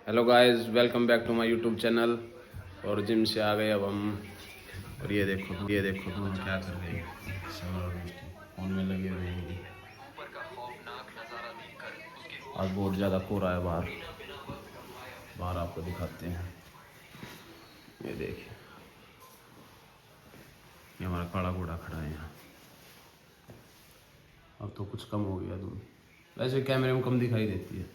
Hello guys, welcome back to my YouTube channel. और gym से आ गए अब हम। और ये देखो तुम क्या कर रहे हैं। फोन में लगे हुए हैं। आज बहुत ज़्यादा कोहरा है बाहर आपको दिखाते हैं। ये देखिए, ये हमारा काला घोड़ा खड़ा है यहाँ। अब तो कुछ कम हो गया धूल, वैसे कैमरे में कम दिखाई देती है,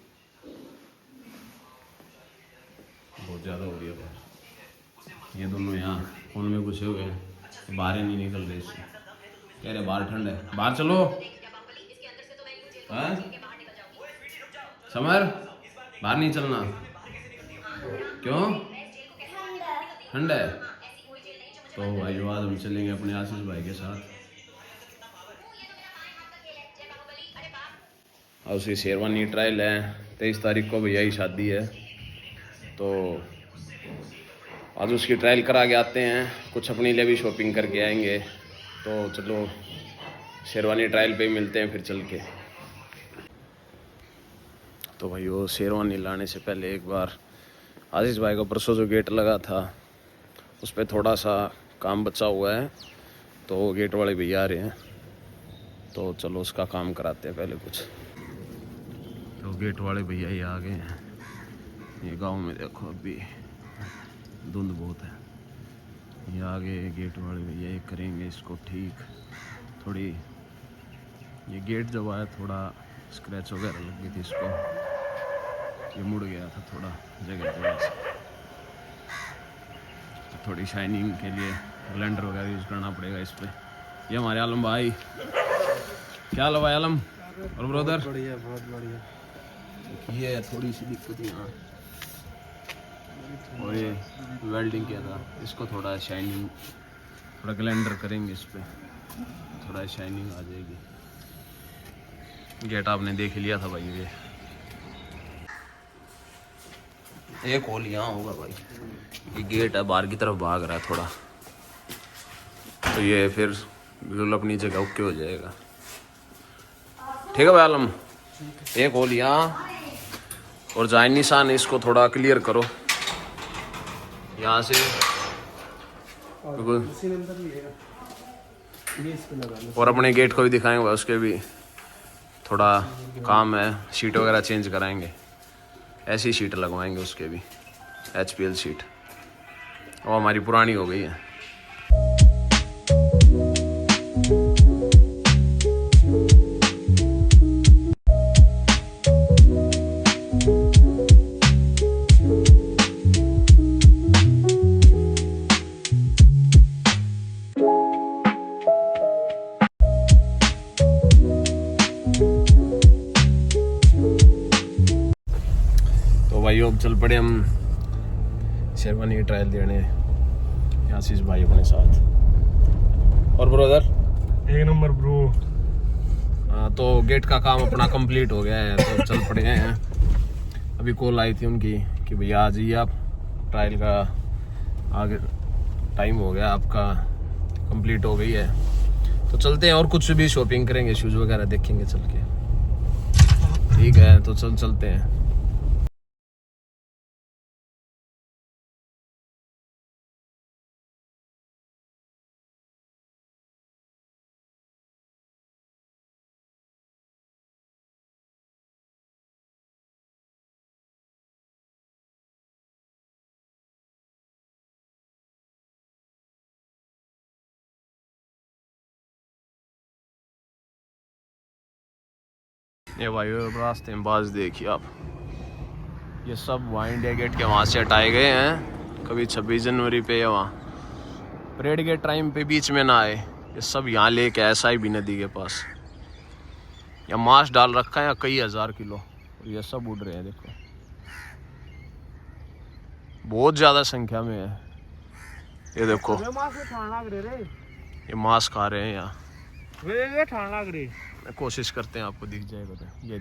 बहुत ज़्यादा हो रही है बाहर। ये दोनों यहाँ फोन में घुसे हुए हैं, बाहर ही नहीं निकल रहे इससे। कह रहे बाहर ठंड है, बाहर चलो। हाँ? समर, बाहर नहीं चलना। क्यों? ठंड है। तो भाई आज हम चलेंगे अपने आशीष भाई के साथ। और उसकी शेरवानी ट्रायल है। 23 तारीख को भैया की शादी है, तो आज उसकी ट्रायल करा के आते हैं। कुछ अपने लिए भी शॉपिंग करके आएंगे। तो चलो शेरवानी ट्रायल पे मिलते हैं फिर चल के। तो भाई वो शेरवानी लाने से पहले एक बार आशीष भाई का परसों जो गेट लगा था उस पर थोड़ा सा काम बचा हुआ है, तो गेट वाले भैया आ रहे हैं, तो चलो उसका काम कराते हैं पहले कुछ। तो गेट वाले भैया ही आ गए हैं। ये गांव में देखो अभी धुंध बहुत है। ये आगे गेट वाले भैया ये करेंगे इसको ठीक। थोड़ी ये गेट जब आया थोड़ा स्क्रैच वगैरह लग गई थी इसको, ये मुड़ गया था थोड़ा जगह से। तो थोड़ी शाइनिंग के लिए ब्लेंडर वगैरह यूज़ करना पड़ेगा इस पर। ये हमारे आलम भाई, क्या हाल है भाई आलम और ब्रदर? बढ़िया, बहुत बढ़िया। ये थोड़ी सी दिक्कत यहाँ, और ये वेल्डिंग किया था इसको, थोड़ा शाइनिंग, थोड़ा ग्लेंडर करेंगे इस पर, थोड़ा शाइनिंग आ जाएगी। गेट आपने देख लिया था भाई। ये एक होल यहाँ होगा भाई। ये गेट है, बाहर की तरफ भाग रहा है थोड़ा, तो ये फिर बिल्कुल अपनी जगह ओके हो जाएगा। ठीक है भाई आलम, एक होल यहाँ और जाए निशान, इसको थोड़ा क्लियर करो यहाँ से बिल्कुल। और अपने गेट को भी दिखाएंगे भाई, उसके भी थोड़ा काम है, शीट वगैरह चेंज कराएंगे। ऐसी शीट लगवाएंगे उसके भी, HPL शीट, वो हमारी पुरानी हो गई है। भाई अब चल पड़े हम शेरवानी की ट्रायल देने आशीष भाई अपने साथ। और ब्रदर एक नंबर ब्रो। तो गेट का काम अपना कंप्लीट हो गया है, तो चल पड़े हैं। अभी कॉल आई थी उनकी कि भैया आ जाइए आप, ट्रायल का आगे टाइम हो गया आपका, कंप्लीट हो गई है, तो चलते हैं। और कुछ भी शॉपिंग करेंगे, शूज़ वगैरह देखेंगे चल के। ठीक है, तो चलते हैं। ये भाई रास्ते में बाज देखिए आप, ये सब वहाँ इंडिया गेट के वहाँ से हटाए गए हैं। कभी 26 जनवरी पे या वहाँ परेड के टाइम पे बीच में ना आए, ये सब यहाँ लेके ऐसा ही भी नदी के पास। या मांस डाल रखा है या कई हजार किलो, और ये सब उड़ रहे हैं देखो, बहुत ज़्यादा संख्या में है। ये देखो ये मांस खा रहे हैं यहाँ। कोशिश करते हैं आपको दिख जाएगा। तो ये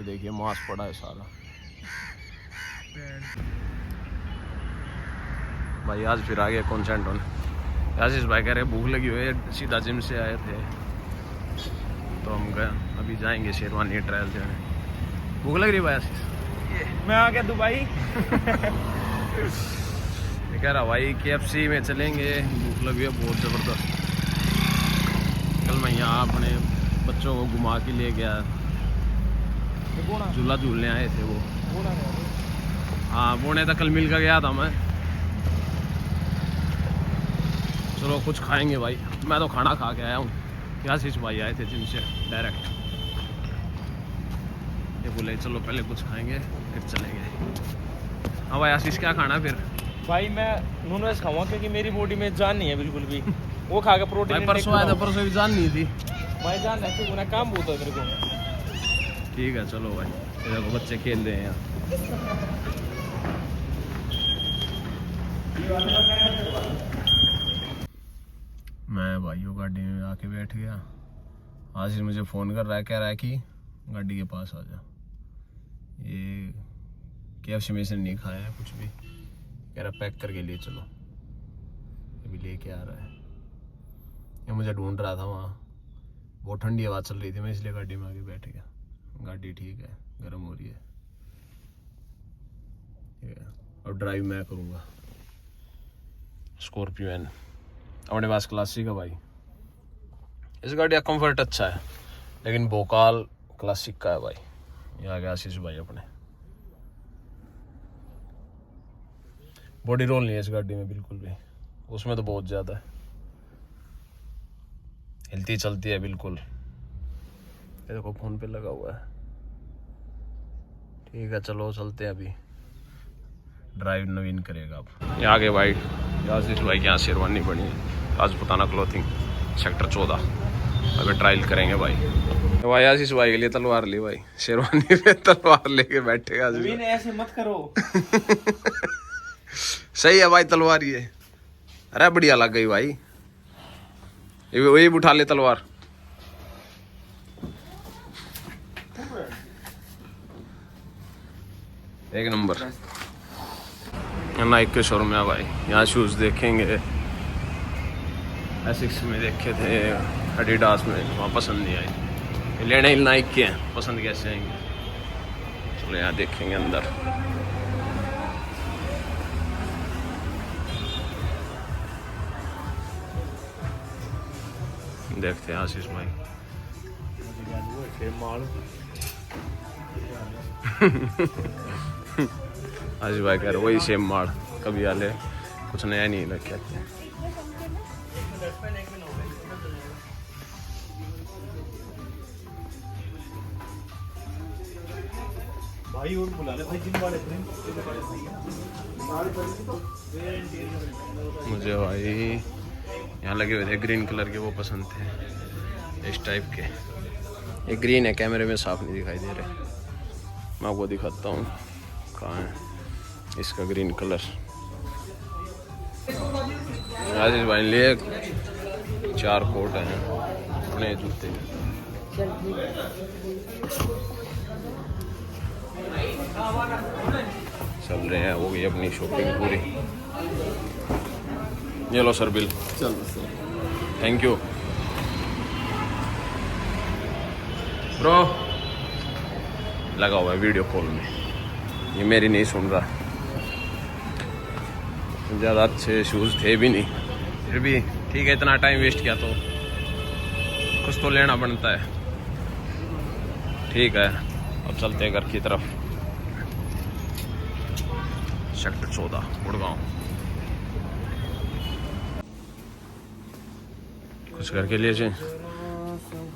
देखिए मांस पड़ा है सारा भाई। आज फिर आ गया कॉन्सेंट होने। आशीष भाई कह रहे भूख लगी हुई है, सीधा जिम से आए थे, तो हम गए, अभी जाएंगे शेरवानी ट्रायल देने। भूख लग रही है भाई आशीष? मैं आ गया दुबई। ये कह रहा भाई KFC में चलेंगे, भूख लगी है बहुत ज़बरदस्त। कल मैं यहाँ अपने बच्चों को घुमा के ले गया, झूला झूलने आए थे वो। हाँ बोने तक कल मिल कर गया था मैं। चलो कुछ खाएंगे भाई, मैं तो खाना खा के आया हूँ। आशीष भाई आए थे जिम से डायरेक्ट, ये बोले चलो पहले कुछ खाएंगे फिर चलेंगे। हाँ भाई आशीष क्या खाना फिर? भाई मैं नॉन वेज खाऊंगा क्योंकि मेरी बॉडी में जान नहीं है बिल्कुल भी। वो खा के प्रोटीन भाई परसों आया था, परसों भी जान नहीं थी भाई। जान ऐसे होना काम बहुत है मेरे को। ठीक है चलो भाई, ये देखो बच्चे खेल रहे हैं यहाँ। मैं भाइयों गाड़ी में आके बैठ गया। आशीष मुझे फ़ोन कर रहा है, कह रहा है कि गाड़ी के पास आ जा। ये KFC में से नहीं खाया है कुछ भी, कह रहा पैक करके लिए चलो। अभी लेके आ रहा है। ये मुझे ढूंढ रहा था वहाँ, बहुत ठंडी हवा चल रही थी, मैं इसलिए गाड़ी में आके बैठ गया। गाड़ी ठीक है, गर्म हो रही है। और ड्राइव मैं करूँगा स्कॉर्पियो एन, अपने पास क्लासिक है भाई। इस गाड़ी का कंफर्ट अच्छा है, लेकिन भोकाल क्लासिक का है भाई। ये आ गया आशीष भाई अपने। बॉडी रोल नहीं है इस गाड़ी में बिल्कुल भी, उसमें तो बहुत ज़्यादा है। हिलती चलती है बिल्कुल। ये देखो फोन पे लगा हुआ है। ठीक है चलो चलते हैं, अभी ड्राइव नवीन करेगा अब। ये आगे भाई आशीष भाई की यहाँ शेरवानी बनी है, राजपुताना क्लॉथिंग सेक्टर 14। अभी ट्रायल करेंगे भाई। तो भाई आशीष भाई के लिए तलवार ली भाई, शेरवानी पे तलवार लेके बैठेगा आशीष भाई। ऐसे मत करो। सही है भाई तलवार ये। अरे बढ़िया लग गई भाई, ये वही उठा ले तलवार। एक नंबर। नाइक के शोरूम में भाई, यहाँ शूज़ देखेंगे। एसिक्स में देखे थे, एडिडास में, वहाँ पसंद नहीं आई। लेने ही नाइक के हैं, पसंद कैसे आएंगे। चलो यहाँ देखेंगे अंदर। देखते हैं आशीष भाई। आशीष भाई कह रहे वही सेम माल कभी आले, कुछ नया नहीं लग क्या। भाई और बुला ले भाई जिम वाले। मुझे भाई यहाँ लगे हुए थे ग्रीन कलर के, वो पसंद थे इस टाइप के। ये ग्रीन है, कैमरे में साफ नहीं दिखाई दे रहे, मैं आपको दिखाता हूँ कहाँ है इसका ग्रीन कलर। आशीष भाई लिए 4 कोट हैं अपने जूते। चल रहे हैं, हो गई अपनी शॉपिंग पूरी। ये लो सर बिल। चल सर, थैंक यू ब्रो। लगा हुआ है वीडियो कॉल में, ये मेरी नहीं सुन रहा। ज़्यादा अच्छे शूज़ थे भी नहीं, फिर भी ठीक है, इतना टाइम वेस्ट किया तो कुछ तो लेना बनता है। ठीक है अब चलते हैं घर की तरफ। सेक्टर 14 गुड़गांव। कुछ करके लिए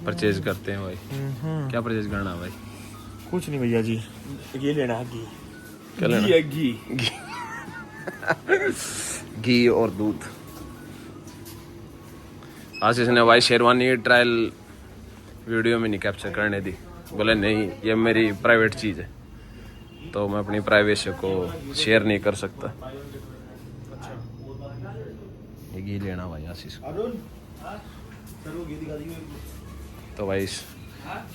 परचेज करते हैं भाई। क्या परचेज करना है भाई? कुछ नहीं भैया जी, ये लेना है घी। क्या लेना? घी घी और दूध। आशीष ने भाई शेरवानी ट्रायल वीडियो में नहीं कैप्चर करने दी, बोले नहीं ये मेरी प्राइवेट चीज़ है, तो मैं अपनी प्राइवेसी को शेयर नहीं कर सकता। ये घी लेना भाई आशीष को। तो भाई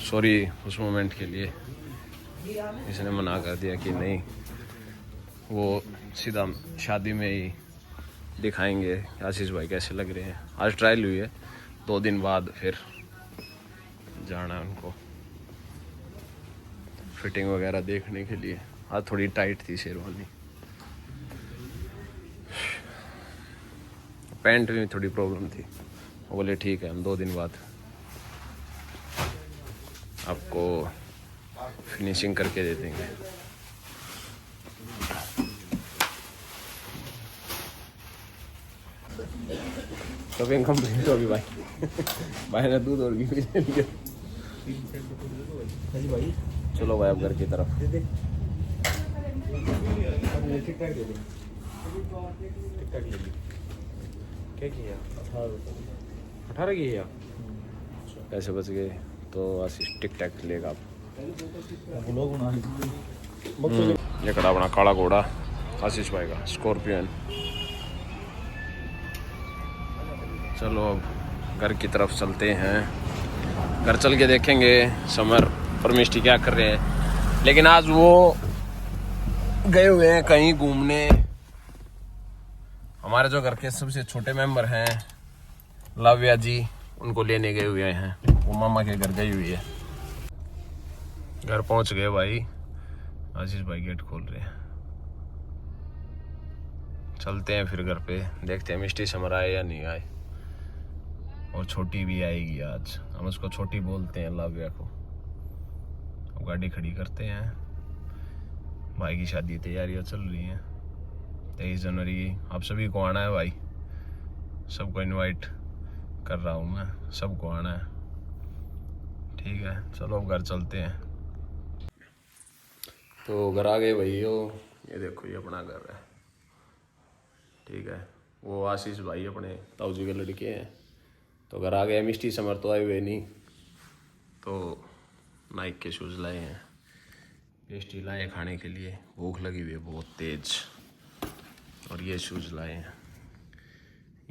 सॉरी उस मोमेंट के लिए, इसने मना कर दिया कि नहीं, वो सीधा शादी में ही दिखाएंगे आशीष भाई कैसे लग रहे हैं। आज ट्रायल हुई है, 2 दिन बाद फिर जाना है उनको फिटिंग वगैरह देखने के लिए। आज थोड़ी टाइट थी शेरवानी। पैंट में थोड़ी प्रॉब्लम थी। वो बोले ठीक है, हम 2 दिन बाद आपको फिनिशिंग करके दे देंगे। शॉपिंग कंप्लीट होगी भाई। भाई ने दूध और घी भी ले लिया। चलो भाई अब घर की तरफ। क्या किया? 18 किया। पैसे बच गए तो आशीष टिक टैक लेगा आप। ये खड़ा अपना काला घोड़ा आशीष भाई का स्कॉर्पियन। चलो अब घर की तरफ चलते हैं। घर चल के देखेंगे समर और मिष्टी क्या कर रहे हैं। लेकिन आज वो गए हुए हैं कहीं घूमने। हमारे जो घर के सबसे छोटे मेंबर हैं लाव्या जी, उनको लेने गए हुए हैं। वो मामा के घर गई हुई है। घर पहुंच गए भाई। आशीष भाई गेट खोल रहे हैं। चलते हैं फिर घर पे, देखते हैं मिष्टी समर आए या नहीं आए। और छोटी भी आएगी आज। हम उसको छोटी बोलते हैं लाव्या को। अब गाड़ी खड़ी करते हैं। भाई की शादी की तैयारियां चल रही हैं। 23 जनवरी की आप सभी को आना है भाई। सबको इनवाइट कर रहा हूँ मैं, सबको आना है। ठीक है, चलो अब घर चलते हैं। तो घर आ गए भैया। ये देखो ये अपना घर है। ठीक है, वो आशीष भाई अपने ताऊ जी के लड़के हैं। तो घर आ गए। मिष्टी समर तो आए हुए नहीं, तो नाइक के शूज़ लाए हैं। पेस्ट्री लाए खाने के लिए, भूख लगी हुई है बहुत तेज। और ये शूज़ लाए हैं,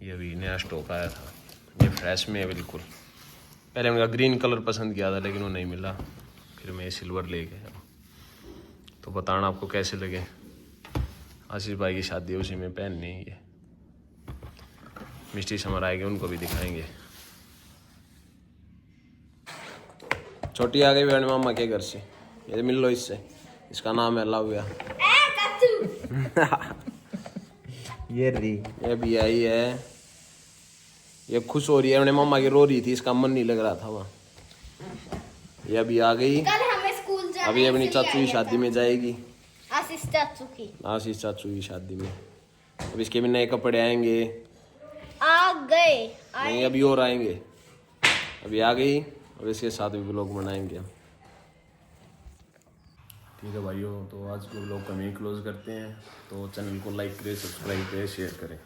ये अभी नया स्टॉक आया था। ये फ्रेश में है बिल्कुल। पहले उनका ग्रीन कलर पसंद किया था लेकिन वो नहीं मिला, फिर मैं सिल्वर ले गया। तो बताना आपको कैसे लगे। आशीष भाई की शादी उसी में पहननी है। ये मिष्टी समर आएंगे, उनको भी दिखाएंगे। छोटी आ गई बहन मामा के घर से। ये मिल लो इससे। इसका नाम है लाव्या। ये भी आई है। ये खुश हो रही है, अपने मामा की रो रही थी, इसका मन नहीं लग रहा था वहाँ। ये अभी आ गई। कल हमें स्कूल जाना अभी अपनी है, चाचू की इसलिए शादी में जाएगी। आशीष चाचू की। आशीष चाचू की शादी में। अब इसके भी नए कपड़े आएंगे। आ गए। नहीं अभी और आएंगे। अभी आ गई, अब इसके साथ भी व्लॉग बनाएंगे हम। ठीक है भाइयों, तो आज के व्लॉग को हम यहीं क्लोज करते हैं। तो चैनल को लाइक करें, सब्सक्राइब करें, शेयर करें।